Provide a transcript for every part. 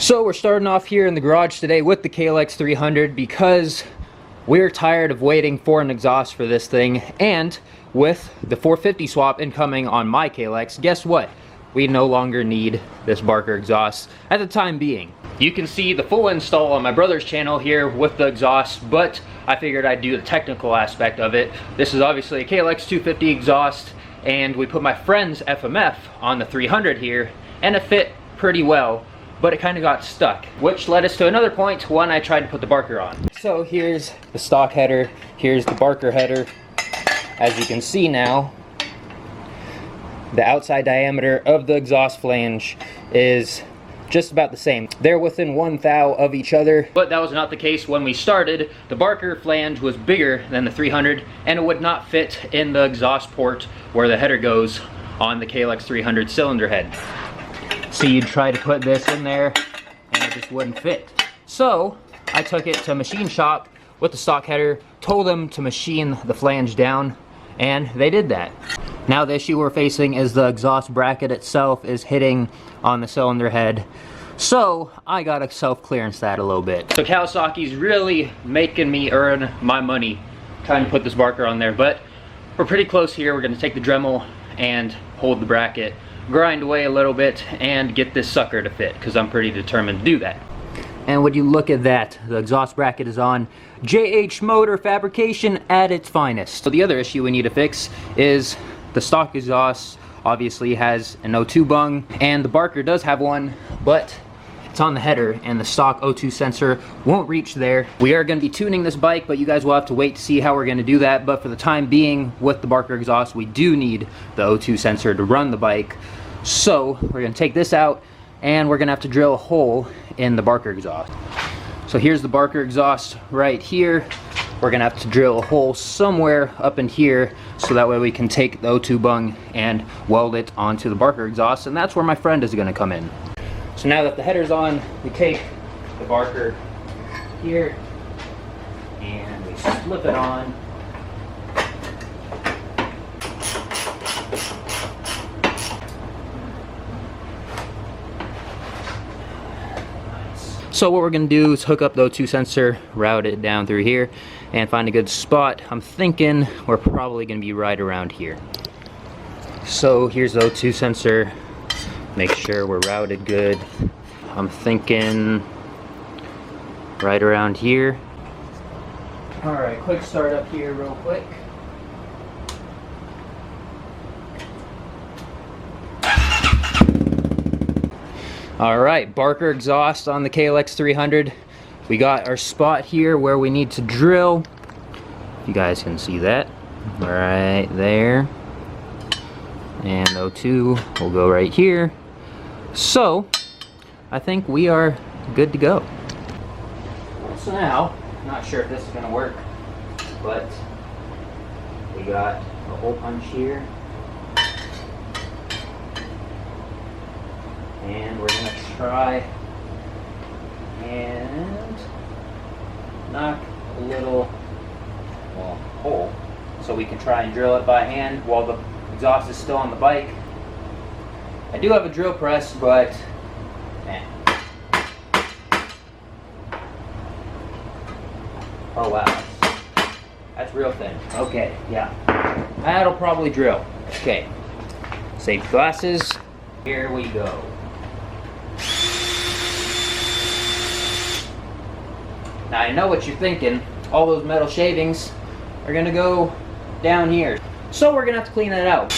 So we're starting off here in the garage today with the KLX300 because we're tired of waiting for an exhaust for this thing, and with the 450 swap incoming on my KLX, guess what? We no longer need this Barker exhaust at the time being. You can see the full install on my brother's channel here with the exhaust, but I figured I'd do the technical aspect of it. This is obviously a KLX250 exhaust, and we put my friend's FMF on the 300 here, and it fit pretty well, but it kind of got stuck, which led us to another point when I tried to put the Barker on. So here's the stock header, here's the Barker header. As you can see now, the outside diameter of the exhaust flange is just about the same. They're within 1 thou of each other, but that was not the case when we started. The Barker flange was bigger than the 300, and it would not fit in the exhaust port where the header goes on the KLX300 cylinder head. So you'd try to put this in there and it just wouldn't fit. So I took it to a machine shop with the stock header, told them to machine the flange down, and they did that. Now the issue we're facing is the exhaust bracket itself is hitting on the cylinder head, so I gotta self-clearance that a little bit. So Kawasaki's really making me earn my money trying to put this Barker on there, but we're pretty close here. We're gonna take the Dremel and hold the bracket, grind away a little bit, and get this sucker to fit, because I'm pretty determined to do that. And would you look at that, the exhaust bracket is on JH Motor fabrication at its finest. So the other issue we need to fix is the stock exhaust obviously has an O2 bung, and the Barker does have one, but it's on the header and the stock O2 sensor won't reach there. We are going to be tuning this bike, but you guys will have to wait to see how we're going to do that. But for the time being, with the Barker exhaust, we do need the O2 sensor to run the bike. So we're going to take this out, and we're going to have to drill a hole in the Barker exhaust. So here's the Barker exhaust right here. We're going to have to drill a hole somewhere up in here, so that way we can take the O2 bung and weld it onto the Barker exhaust, and that's where my friend is going to come in. So now that the header's on, we take the Barker here and we slip it on. So what we're going to do is hook up the O2 sensor, route it down through here, and find a good spot. I'm thinking we're probably going to be right around here. So here's the O2 sensor. Make sure we're routed good. I'm thinking right around here. Alright, quick start up here real quick. Alright, Barker exhaust on the KLX300. We got our spot here where we need to drill. You guys can see that. Right there. And O2 will go right here. So, I think we are good to go. So now, not sure if this is going to work, but we got a hole punch here. And we're going to try and knock a little hole so we can try and drill it by hand while the exhaust is still on the bike. I do have a drill press, but man. Oh wow, that's real thin. Okay, yeah, that'll probably drill. Okay, safety glasses, here we go. Now I know what you're thinking, all those metal shavings are gonna go down here. So we're gonna have to clean that out.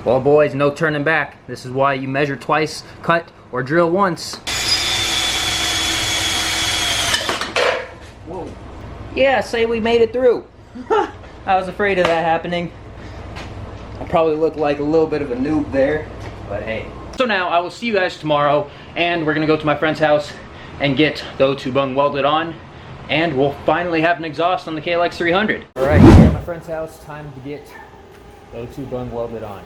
Well boys, no turning back. This is why you measure twice, cut, or drill once. Whoa. Yeah, say we made it through. I was afraid of that happening. I probably look like a little bit of a noob there, but hey. So now I will see you guys tomorrow, and we're gonna go to my friend's house and get the O2 bung welded on, and we'll finally have an exhaust on the KLX300. Alright, here at my friend's house, time to get the O2 bung welded on.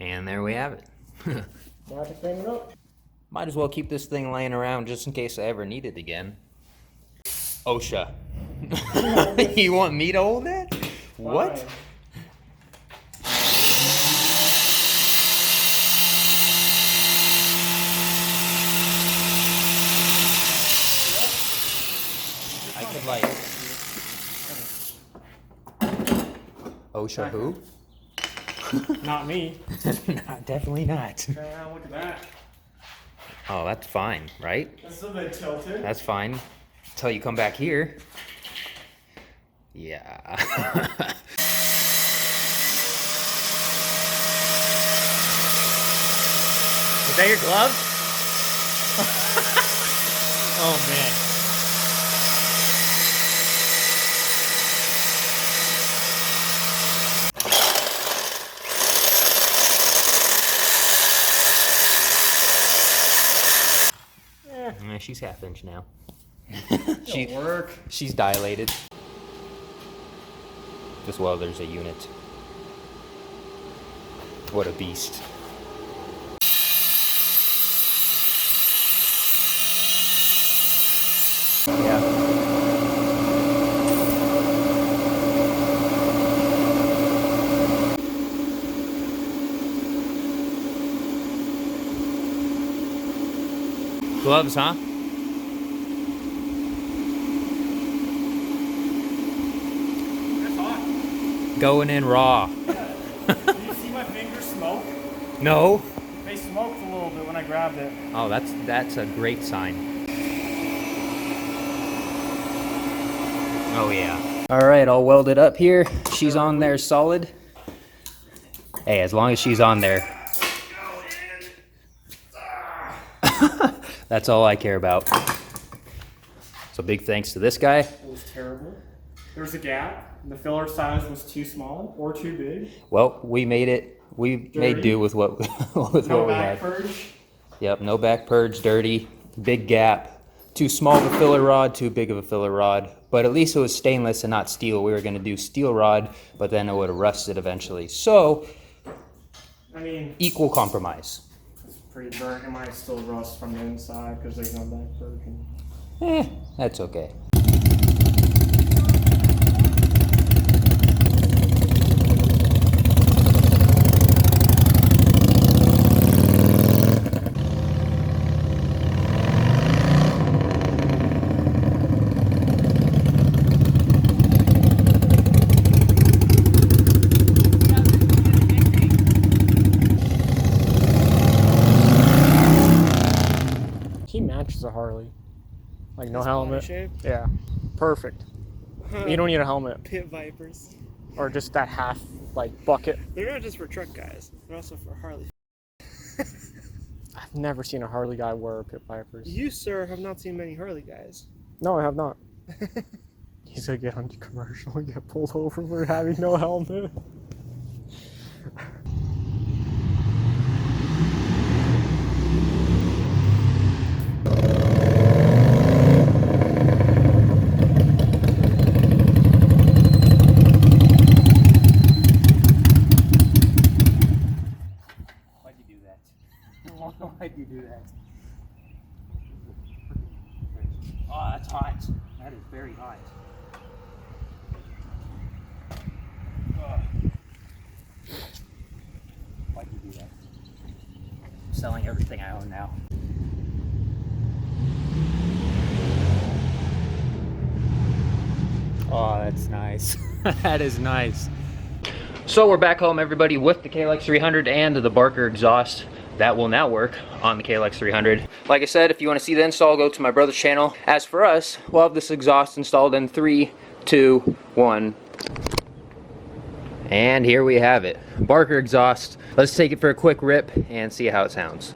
And there we have it. Now to clean it up. Might as well keep this thing laying around just in case I ever need it again. OSHA. You want me to hold it? What? I could like... OSHA who? Not me. Not, definitely not. Look at that. Oh, that's fine, right? That's a bit tilted. That's fine. Until you come back here. Yeah. Is that your glove? Oh man. She's half inch now. She's dilated. This welder's a unit. What a beast. Yeah. Gloves, huh? That's hot. Going in raw. Did you see my fingers smoke? No. They smoked a little bit when I grabbed it. Oh, that's a great sign. Oh yeah. All right, all welded up here. She's on there solid. Hey, as long as she's on there. That's all I care about. So big thanks to this guy. It was terrible. There was a gap. And the filler size was too small or too big. Well, we made it. We made do with what what we back had. purge. Yep, no back purge, dirty, big gap. Too small of a filler rod, too big of a filler rod. But at least it was stainless and not steel. We were going to do steel rod, but then it would have rusted eventually. So, I mean, equal compromise. it's pretty burnt. It might still rust from the inside because there's no back purge. That's okay. He matches a Harley. Like no His helmet. body shape? Yeah, perfect. You don't need a helmet Pit Vipers. or just that half like bucket. They're not just for truck guys. They're also for Harley. I've never seen a Harley guy wear pit vipers. You, sir, have not seen many Harley guys. No, I have not. He's gonna get on the commercial and get pulled over for having no helmet. Why'd you do that? Why'd you do that? Oh, that's hot. That is very hot. Why'd you do that? I'm selling everything I own now. Oh, that's nice. That is nice. So we're back home, everybody, with the KLX300 and the Barker exhaust that will now work on the KLX300. Like I said, if you want to see the install, go to my brother's channel. As for us, we'll have this exhaust installed in 3, 2, 1. And here we have it. Barker exhaust. Let's take it for a quick rip and see how it sounds.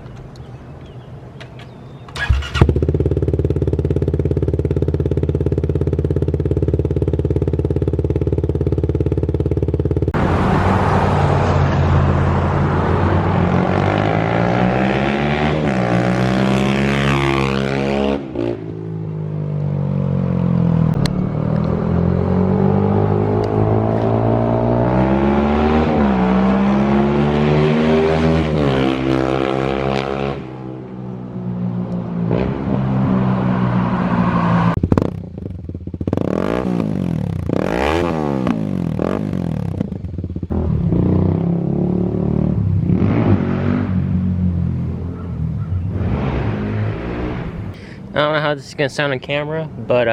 how this is gonna sound on camera, but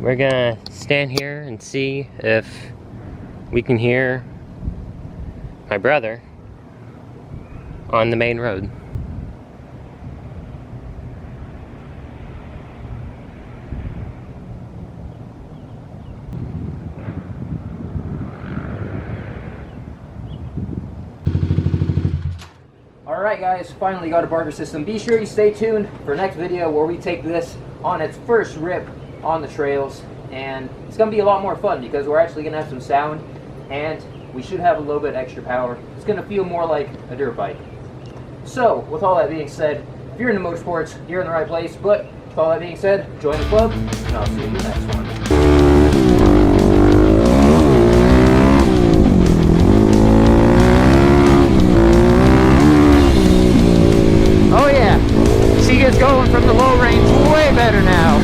we're gonna stand here and see if we can hear my brother on the main road. Alright guys, finally got a barker system. Be sure you stay tuned for next video where we take this on its first rip on the trails, and it's going to be a lot more fun because we're actually going to have some sound and we should have a little bit extra power. It's going to feel more like a dirt bike. So, with all that being said, if you're into motorsports, you're in the right place, but with all that being said, join the club, and I'll see you in the next one. Oh yeah, she gets going from the low range way better now.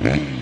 Yeah.